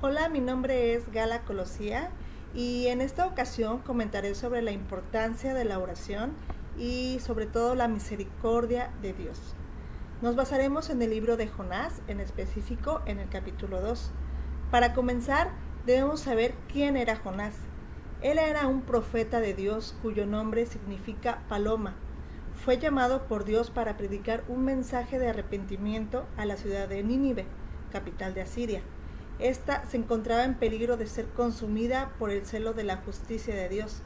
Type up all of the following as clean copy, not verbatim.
Hola, mi nombre es Gala Colosía y en esta ocasión comentaré sobre la importancia de la oración y sobre todo la misericordia de Dios. Nos basaremos en el libro de Jonás, en específico en el capítulo 2. Para comenzar, debemos saber quién era Jonás. Él era un profeta de Dios cuyo nombre significa paloma. Fue llamado por Dios para predicar un mensaje de arrepentimiento a la ciudad de Nínive, capital de Asiria. Esta se encontraba en peligro de ser consumida por el celo de la justicia de Dios.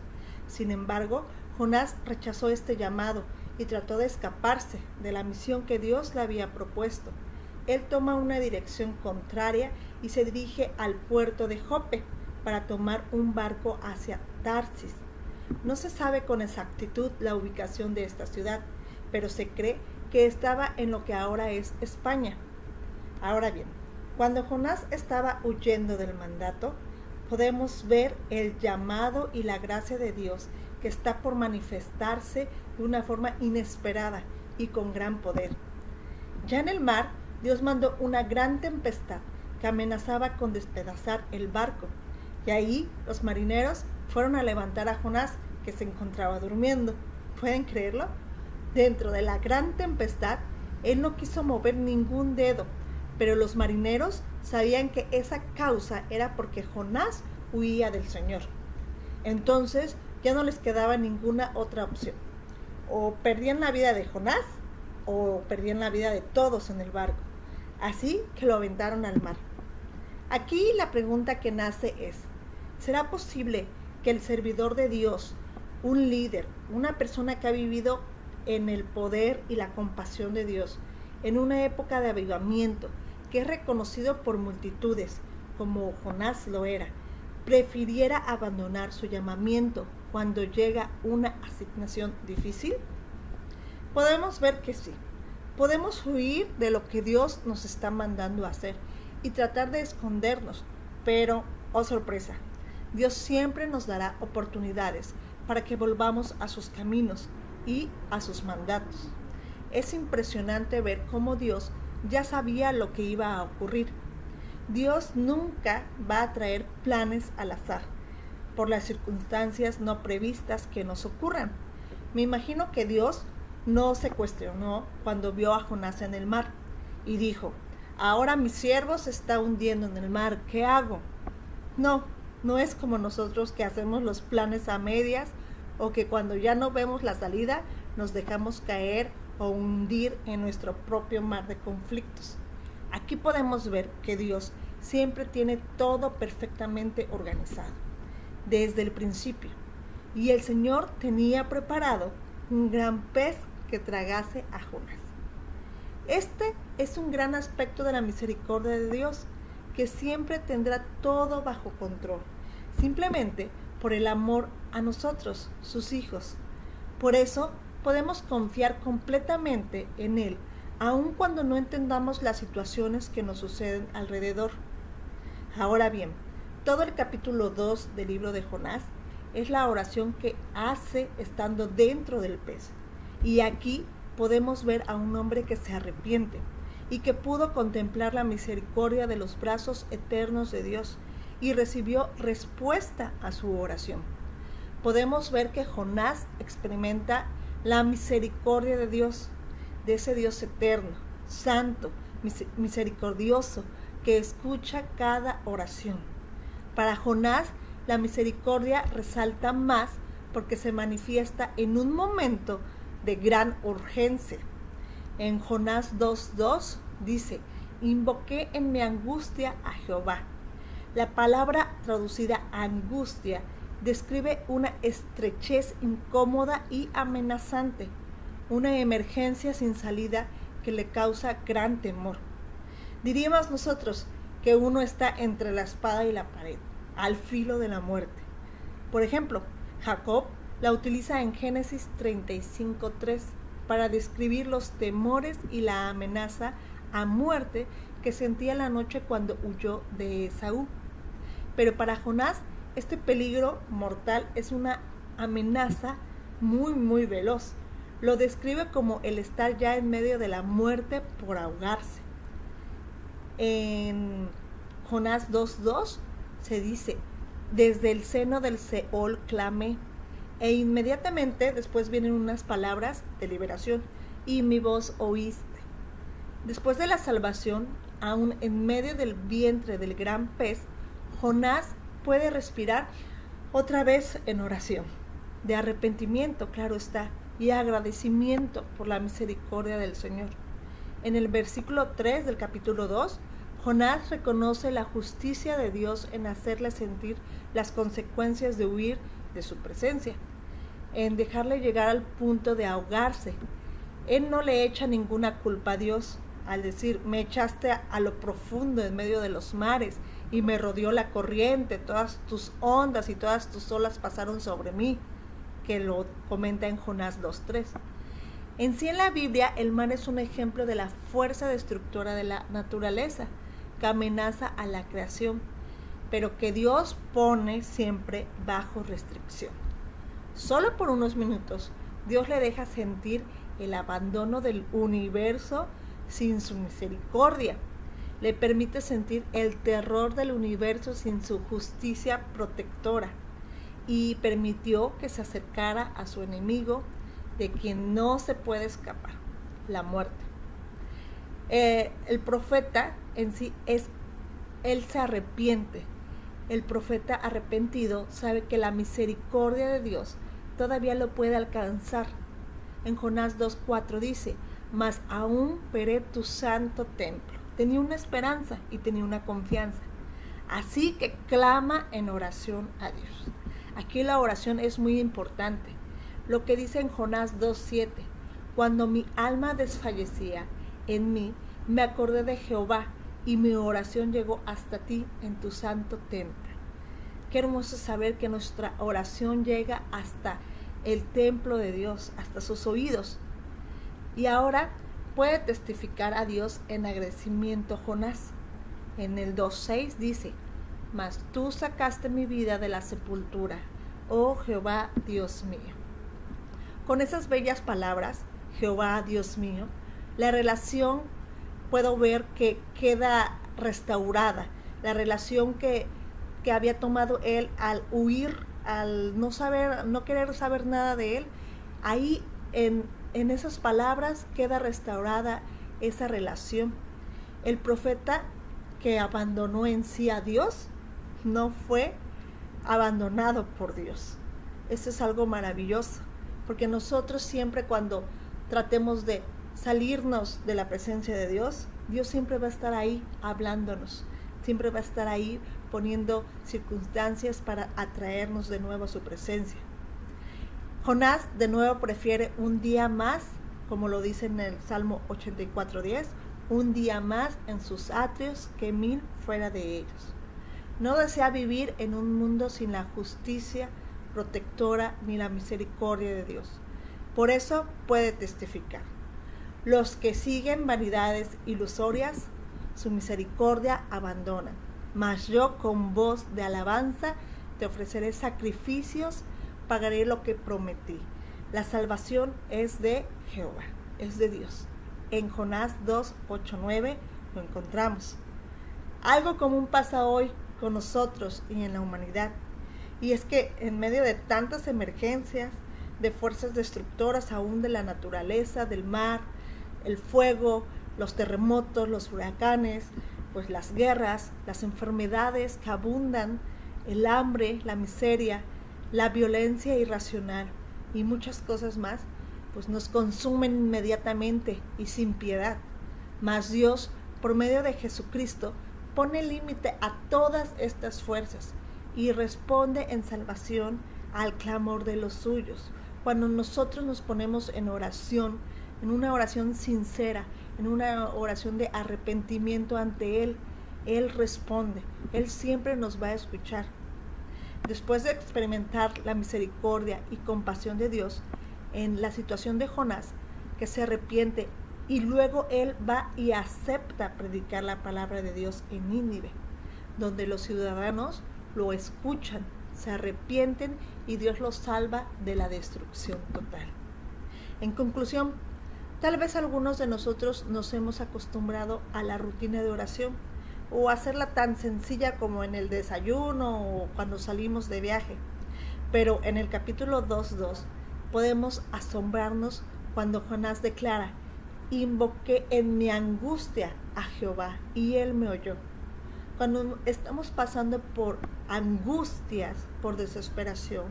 Sin embargo, Jonás rechazó este llamado y trató de escaparse de la misión que Dios le había propuesto. Él toma una dirección contraria y se dirige al puerto de Jope para tomar un barco hacia Tarsis. No se sabe con exactitud la ubicación de esta ciudad, pero se cree que estaba en lo que ahora es España. Ahora bien, cuando Jonás estaba huyendo del mandato, podemos ver el llamado y la gracia de Dios que está por manifestarse de una forma inesperada y con gran poder. Ya en el mar, Dios mandó una gran tempestad que amenazaba con despedazar el barco, y ahí los marineros fueron a levantar a Jonás, que se encontraba durmiendo. ¿Pueden creerlo? Dentro de la gran tempestad, él no quiso mover ningún dedo, pero los marineros sabían que esa causa era porque Jonás huía del Señor. Entonces ya no les quedaba ninguna otra opción. O perdían la vida de Jonás o perdían la vida de todos en el barco. Así que lo aventaron al mar. Aquí la pregunta que nace es: ¿será posible que el servidor de Dios, un líder, una persona que ha vivido en el poder y la compasión de Dios, en una época de avivamiento, que es reconocido por multitudes, como Jonás lo era, prefiriera abandonar su llamamiento cuando llega una asignación difícil? Podemos ver que sí. Podemos huir de lo que Dios nos está mandando a hacer y tratar de escondernos, pero, oh sorpresa, Dios siempre nos dará oportunidades para que volvamos a sus caminos y a sus mandatos. Es impresionante ver cómo Dios ya sabía lo que iba a ocurrir. Dios nunca va a traer planes al azar por las circunstancias no previstas que nos ocurran. Me imagino que Dios no se cuestionó cuando vio a Jonás en el mar y dijo: ahora mi siervo se está hundiendo en el mar, ¿qué hago? No es como nosotros, que hacemos los planes a medias o que cuando ya no vemos la salida nos dejamos caer o hundir en nuestro propio mar de conflictos. Aquí podemos ver que Dios siempre tiene todo perfectamente organizado desde el principio, y el Señor tenía preparado un gran pez que tragase a Jonás. Este es un gran aspecto de la misericordia de Dios, que siempre tendrá todo bajo control, simplemente por el amor a nosotros, sus hijos. Por eso podemos confiar completamente en Él, aun cuando no entendamos las situaciones que nos suceden alrededor. Ahora bien, todo el capítulo 2 del libro de Jonás es la oración que hace estando dentro del pez. Y aquí podemos ver a un hombre que se arrepiente y que pudo contemplar la misericordia de los brazos eternos de Dios y recibió respuesta a su oración. Podemos ver que Jonás experimenta la misericordia de Dios, de ese Dios eterno, santo, misericordioso, que escucha cada oración. Para Jonás, la misericordia resalta más porque se manifiesta en un momento de gran urgencia. En Jonás 2:2 dice: invoqué en mi angustia a Jehová. La palabra traducida angustia describe una estrechez incómoda y amenazante, una emergencia sin salida que le causa gran temor. Diríamos nosotros que uno está entre la espada y la pared, al filo de la muerte. Por ejemplo, Jacob la utiliza en Génesis 35:3 para describir los temores y la amenaza a muerte que sentía la noche cuando huyó de Esaú. Pero para Jonás, este peligro mortal es una amenaza muy veloz. Lo describe como el estar ya en medio de la muerte por ahogarse. En Jonás 2:2 se dice, desde el seno del Seol clamé, e inmediatamente después vienen unas palabras de liberación, y mi voz oíste. Después de la salvación, aún en medio del vientre del gran pez, Jonás puede respirar otra vez en oración, de arrepentimiento, claro está, y agradecimiento por la misericordia del Señor. En el versículo 3 del capítulo 2, Jonás reconoce la justicia de Dios en hacerle sentir las consecuencias de huir de su presencia, en dejarle llegar al punto de ahogarse. Él no le echa ninguna culpa a Dios al decir, me echaste a lo profundo en medio de los mares y me rodeó la corriente, todas tus ondas y todas tus olas pasaron sobre mí, que lo comenta en Jonás 2:3. En sí en la Biblia el mar es un ejemplo de la fuerza destructora de la naturaleza que amenaza a la creación, pero que Dios pone siempre bajo restricción. Solo por unos minutos Dios le deja sentir el abandono del universo sin su misericordia. Le permite sentir el terror del universo sin su justicia protectora y permitió que se acercara a su enemigo de quien no se puede escapar, la muerte. El profeta en sí él se arrepiente. El profeta arrepentido sabe que la misericordia de Dios todavía lo puede alcanzar. En Jonás 2:4 dice, mas aún veré tu santo templo. Tenía una esperanza y tenía una confianza. Así que clama en oración a Dios. Aquí la oración es muy importante. Lo que dice en Jonás 2:7, cuando mi alma desfallecía en mí, me acordé de Jehová y mi oración llegó hasta ti en tu santo templo. Qué hermoso saber que nuestra oración llega hasta el templo de Dios, hasta sus oídos. Y ahora puede testificar a Dios en agradecimiento Jonás. En el 2:6 dice, mas tú sacaste mi vida de la sepultura, oh Jehová Dios mío. Con esas bellas palabras, Jehová Dios mío, la relación puedo ver que queda restaurada. La relación que había tomado él al huir, al no querer saber nada de él, ahí en esas palabras queda restaurada esa relación. El profeta que abandonó en sí a Dios no fue abandonado por Dios. Eso es algo maravilloso, porque nosotros siempre cuando tratemos de salirnos de la presencia de Dios, Dios siempre va a estar ahí hablándonos, siempre va a estar ahí poniendo circunstancias para atraernos de nuevo a su presencia. Jonás de nuevo prefiere un día más, como lo dice en el Salmo 84:10, un día más en sus atrios que 1000 fuera de ellos. No desea vivir en un mundo sin la justicia protectora ni la misericordia de Dios. Por eso puede testificar. Los que siguen vanidades ilusorias, su misericordia abandonan. Mas yo con voz de alabanza te ofreceré sacrificios, pagaré lo que prometí. La salvación es de Jehová, es de Dios. En Jonás 2:8-9 lo encontramos. Algo común pasa hoy con nosotros y en la humanidad. Y es que en medio de tantas emergencias, de fuerzas destructoras aún de la naturaleza, del mar, el fuego, los terremotos, los huracanes, pues las guerras, las enfermedades que abundan, el hambre, la miseria, la violencia irracional y muchas cosas más, pues nos consumen inmediatamente y sin piedad. Mas Dios, por medio de Jesucristo, pone límite a todas estas fuerzas y responde en salvación al clamor de los suyos. Cuando nosotros nos ponemos en oración, en una oración sincera, en una oración de arrepentimiento ante Él, Él responde. Él siempre nos va a escuchar. Después de experimentar la misericordia y compasión de Dios en la situación de Jonás, que se arrepiente y luego él va y acepta predicar la palabra de Dios en Nínive, donde los ciudadanos lo escuchan, se arrepienten y Dios los salva de la destrucción total. En conclusión, tal vez algunos de nosotros nos hemos acostumbrado a la rutina de oración, o hacerla tan sencilla como en el desayuno o cuando salimos de viaje. Pero en el capítulo 2:2 podemos asombrarnos cuando Jonás declara: invoqué en mi angustia a Jehová y él me oyó. Cuando estamos pasando por angustias, por desesperación,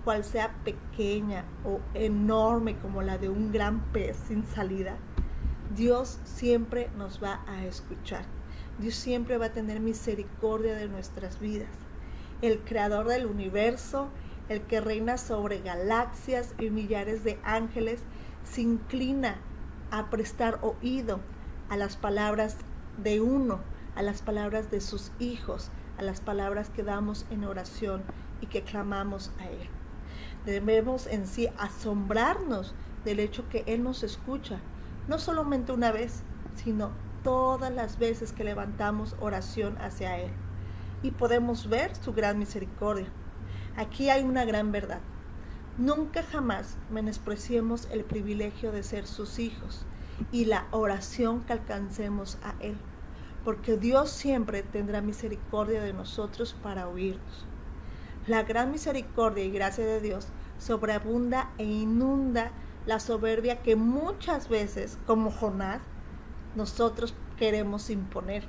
cual sea pequeña o enorme como la de un gran pez sin salida, Dios siempre nos va a escuchar. Dios siempre va a tener misericordia de nuestras vidas. El creador del universo, el que reina sobre galaxias y millares de ángeles, se inclina a prestar oído a las palabras de uno, a las palabras de sus hijos, a las palabras que damos en oración y que clamamos a Él. Debemos en sí asombrarnos del hecho que Él nos escucha, no solamente una vez, sino todas las veces que levantamos oración hacia Él. Y podemos ver su gran misericordia. Aquí hay una gran verdad. Nunca jamás menospreciemos el privilegio de ser sus hijos y la oración que alcancemos a Él, porque Dios siempre tendrá misericordia de nosotros para oírnos. La gran misericordia y gracia de Dios sobreabunda e inunda la soberbia que muchas veces, como Jonás, nosotros queremos imponer.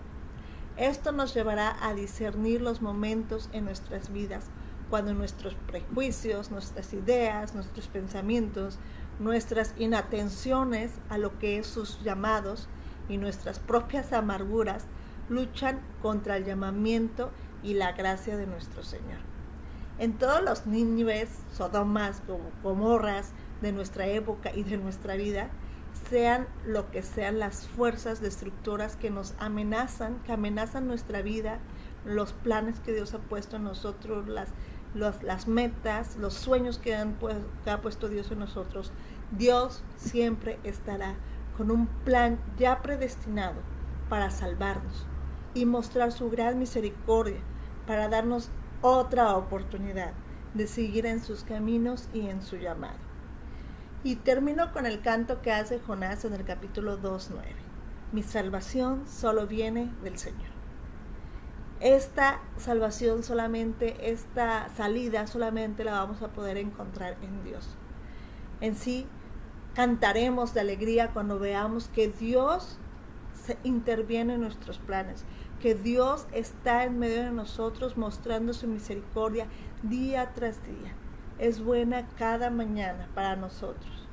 Esto nos llevará a discernir los momentos en nuestras vidas cuando nuestros prejuicios, nuestras ideas, nuestros pensamientos, nuestras inatenciones a lo que es sus llamados y nuestras propias amarguras luchan contra el llamamiento y la gracia de nuestro Señor. En todos los Nínives, Sodomas, Gomorras de nuestra época y de nuestra vida, sean lo que sean las fuerzas destructoras que nos amenazan, que amenazan nuestra vida, los planes que Dios ha puesto en nosotros, las metas, los sueños que ha puesto Dios en nosotros, Dios siempre estará con un plan ya predestinado para salvarnos y mostrar su gran misericordia para darnos otra oportunidad de seguir en sus caminos y en su llamado. Y termino con el canto que hace Jonás en el capítulo 2:9. Mi salvación solo viene del Señor. Esta salvación solamente, esta salida solamente la vamos a poder encontrar en Dios. En sí, cantaremos de alegría cuando veamos que Dios interviene en nuestros planes, que Dios está en medio de nosotros mostrando su misericordia día tras día. Es buena cada mañana para nosotros.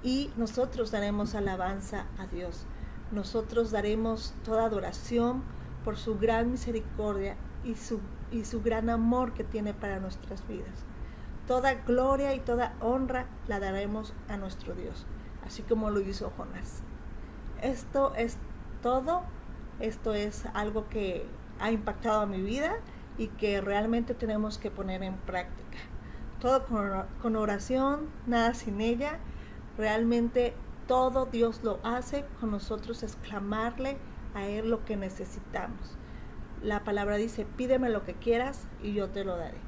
Y nosotros daremos alabanza a Dios. Nosotros daremos toda adoración por su gran misericordia y su gran amor que tiene para nuestras vidas. Toda gloria y toda honra la daremos a nuestro Dios, así como lo hizo Jonás. Esto es todo. Esto es algo que ha impactado a mi vida y que realmente tenemos que poner en práctica. Todo con oración, nada sin ella. Realmente todo Dios lo hace, con nosotros es clamarle a Él lo que necesitamos. La palabra dice: pídeme lo que quieras y yo te lo daré.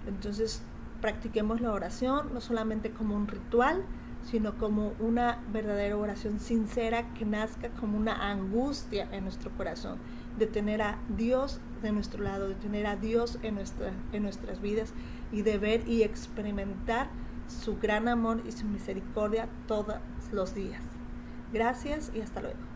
Entonces practiquemos la oración no solamente como un ritual, sino como una verdadera oración sincera que nazca como una angustia en nuestro corazón, de tener a Dios de nuestro lado, de tener a Dios en nuestras vidas y de ver y experimentar su gran amor y su misericordia todos los días. Gracias y hasta luego.